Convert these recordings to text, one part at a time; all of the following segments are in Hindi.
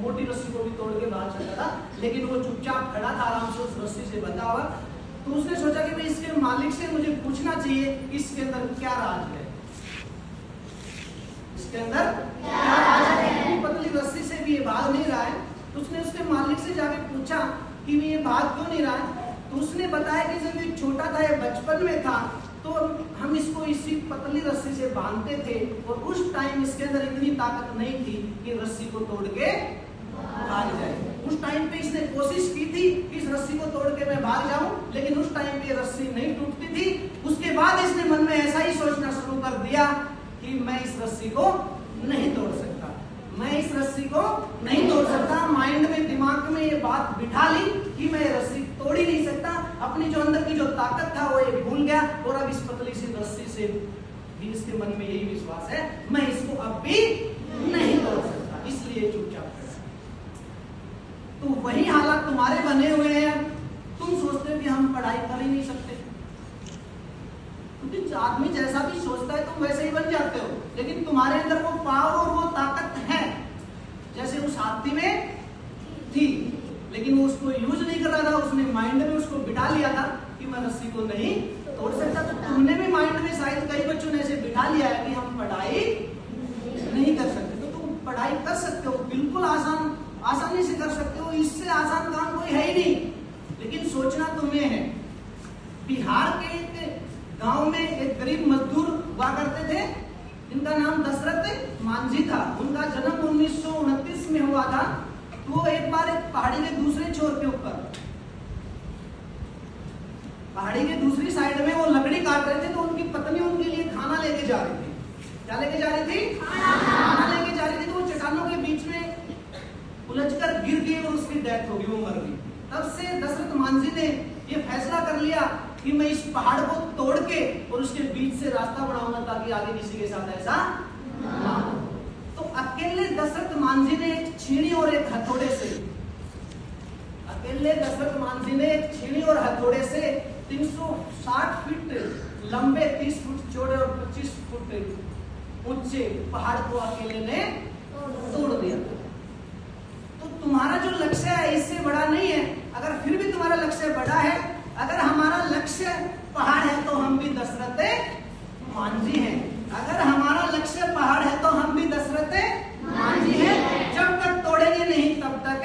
मोटी रस्सी को भी तोड़ के भाग सकता था, लेकिन वो चुपचाप खड़ा था आराम से उस रस्सी से बंधा हुआ। तो उसने सोचा कि भाई इसके मालिक से मुझे पूछना चाहिए इसके अंदर क्या राज है, इसके अंदर क्या राज है। पतली रस्सी से भी ये भाग नहीं रहा है। तो उसने उसके मालिक से जाके पूछा कि ये भाग क्यों नहीं रहा है। तो उसने बताया कि जब ये छोटा था, ये बचपन में था, तो हम इसको इसी पतली रस्सी से बांधते थे और उस टाइम इसके अंदर इतनी ताकत नहीं थी कि रस्सी को तोड़ के भाग जाए। उस टाइम पे इसने कोशिश की थी कि इस रस्सी को तोड़ के मैं भाग जाऊं, लेकिन उस टाइम पे रस्सी नहीं टूटती थी। उसके बाद इसने मन में ऐसा ही सोचना शुरू कर दिया कि मैं इस रस्सी को नहीं तोड़ सकता, मैं इस रस्सी को नहीं तोड़ सकता। माइंड में, दिमाग में ये बात बिठा ली कि मैं ये रस्सी तोड़ ही नहीं सकता। अपनी जो अंदर की जो ताकत था वो ये भूल गया और अब इस पतली सी रस्सी से भी इसके मन में यही विश्वास है, मैं इसको अब भी नहीं तोड़ सकता, इसलिए चुपचाप खड़ा। तो वही हालात तुम्हारे बने हुए हैं। तुम सोचते हो कि हम पढ़ाई कर ही नहीं सकते, क्योंकि आदमी जैसा भी सोचता है तुम वैसे ही बन जाते हो, लेकिन तुम्हारे अंदर वो पावर और वो ताकत है जैसे उस हाथी में थी, लेकिन वो उसको यूज नहीं कर रहा था। उसने माइंड में उसको बिठा लिया था कि मैं रस्सी को नहीं तोड़ सकता। तो तुमने भी माइंड में शायद कई बच्चों ने ऐसे बिठा लिया है कि हम पढ़ाई नहीं कर सकते। तो तुम पढ़ाई कर सकते हो, बिल्कुल आसानी से कर सकते हो, इससे आसान काम कोई है ही नहीं, लेकिन सोचना तुम्हें है। बिहार के एक गांव में एक गरीब मजदूर हुआ करते थे, इनका नाम दशरथ मांझी था। उनका जन्म 1929 में हुआ था। तो एक बार एक पहाड़ी के दूसरे छोर के ऊपर, पहाड़ी के दूसरी साइड में वो लकड़ी काट रहे थे, तो उनकी पत्नी उनके लिए खाना लेके जा रही थी। क्या लेके जा रही थी? खाना लेके जा रही थी। तो वो चट्टानों के बीच में उलझकर गिर गई और उसकी डेथ हो गई, वो मर गई। तब से दशरथ मांझी ने ये फैसला कर लिया कि मैं इस पहाड़ को तोड़ के और उसके बीच से रास्ता बनाऊंगा ताकि आगे किसी के साथ ऐसा ना हो। तो अकेले दशरथ मांझी ने एक छीनी और एक हथौड़े से, अकेले दशरथ मांझी ने एक छीनी और हथौड़े से 360 फीट लंबे, 30 फुट चौड़े और 25 फुट ऊंचे पहाड़ को अकेले ने तोड़ दिया। तो तुम्हारा जो लक्ष्य है इससे बड़ा नहीं है। अगर फिर भी तुम्हारा लक्ष्य बड़ा है, अगर हमारा लक्ष्य पहाड़ है तो हम भी दशरथ मांझी हैं। अगर हमारा लक्ष्य पहाड़ है तो हम भी दशरथ मांझी हैं। जब तक तोड़ेंगे नहीं तब तक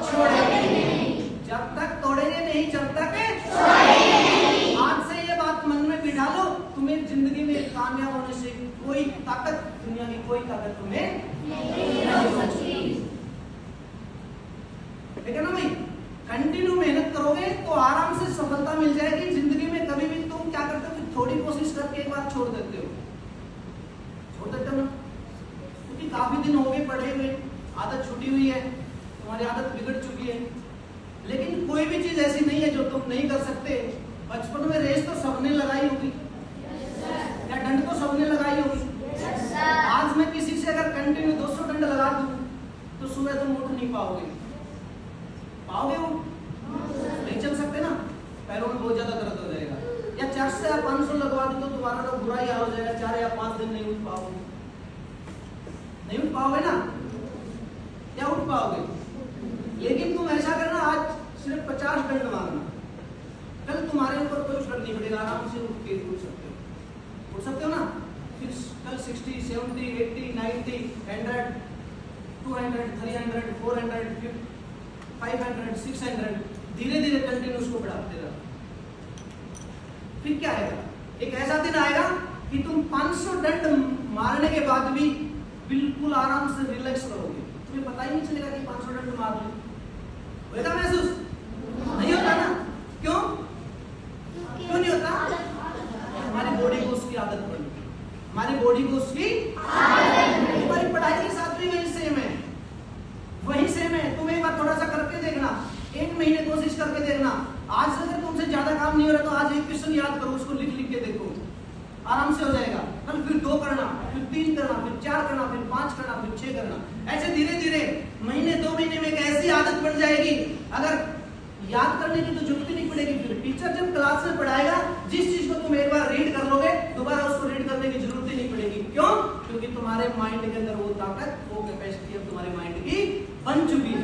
छोड़ेंगे नहीं, जब तक तोड़ेंगे नहीं जब तक छोड़ेंगे नहीं। आज से ये बात मन में बिठा लो, तुम्हें जिंदगी में कामयाब होने से कोई ताकत, दुनिया की कोई ताकत तुम्हें नहीं सकती। ठीक है ना भाई? कंटिन्यू मेहनत करोगे तो आराम से सफलता मिल जाएगी जिंदगी में। कभी भी तुम क्या करते हो कि थोड़ी कोशिश करके एक बार छोड़ देते हो, छोड़ देते हो ना, क्योंकि काफी दिन हो गए पढ़े हुए, आदत छूटी हुई है, तुम्हारी आदत बिगड़ चुकी है। लेकिन कोई भी चीज ऐसी नहीं है जो तुम नहीं कर सकते। बचपन में रेस तो सबने लगाई होगी, या डंड तो सबने लगाई होगी। आज मैं किसी से अगर कंटिन्यू 200 डंड लगा दूं तो सुबह तुम उठ नहीं पाओगे, पाओगे? वो नहीं चल सकते ना, पैरों में बहुत ज्यादा दर्द हो जाएगा। या 400 या 500 लगवा दो तो तुम्हारा तो बुरा ही हाल हो जाएगा, 4 या 5 दिन नहीं उठ पाओगे, नहीं उठ पाओगे ना, या उठ पाओगे? लेकिन तुम ऐसा करना, आज सिर्फ 50 डंड मारना, कल तुम्हारे ऊपर कोई फर्क नहीं पड़ेगा, आराम से उठ के उठ सकते हो, उठ सकते हो ना। फिर कल 60, 70, 80, 90, 100, 200, 300, 400, 500, 600, धीरे धीरे कंटिन्यू उसको बढ़ाते रहो। फिर क्या आएगा? एक ऐसा दिन आएगा कि तुम 500 डंड मारने के बाद भी बिल्कुल आराम से रिलैक्स करोगे, तुम्हें पता ही नहीं चलेगा कि 500 डंड मार लो। होगा महसूस? नहीं होता ना? क्यों नहीं होता? हमारी बॉडी को उसकी आदत पड़ी, हमारी बॉडी को उसकी आदत। हमारी पढ़ाई के साथ भी वही सेम है, वही सेम है। तुम एक बार थोड़ा सा करके देखना, 1 महीने कोशिश करके देखना। आज अगर तुमसे ज्यादा काम नहीं हो रहा तो आज एक क्वेश्चन याद करो, उसको लिख लिख के देखो, आराम से हो जाएगा। कल फिर 2 करना, फिर 3 करना, फिर 4 करना, फिर 5 करना, फिर 6 करना। ऐसे धीरे धीरे महीने 2 महीने में एक ऐसी आदत बन जाएगी, अगर याद करने की तो जरूरत ही नहीं पड़ेगी। फिर टीचर जब क्लास में पढ़ाएगा, जिस चीज को तुम एक बार रीड कर लोगे, दोबारा उसको रीड करने की जरूरत ही नहीं पड़ेगी। क्यों? क्योंकि तुम्हारे माइंड के अंदर वो ताकत, वो कैपेसिटी अब तुम्हारे माइंड की बन चुकी है।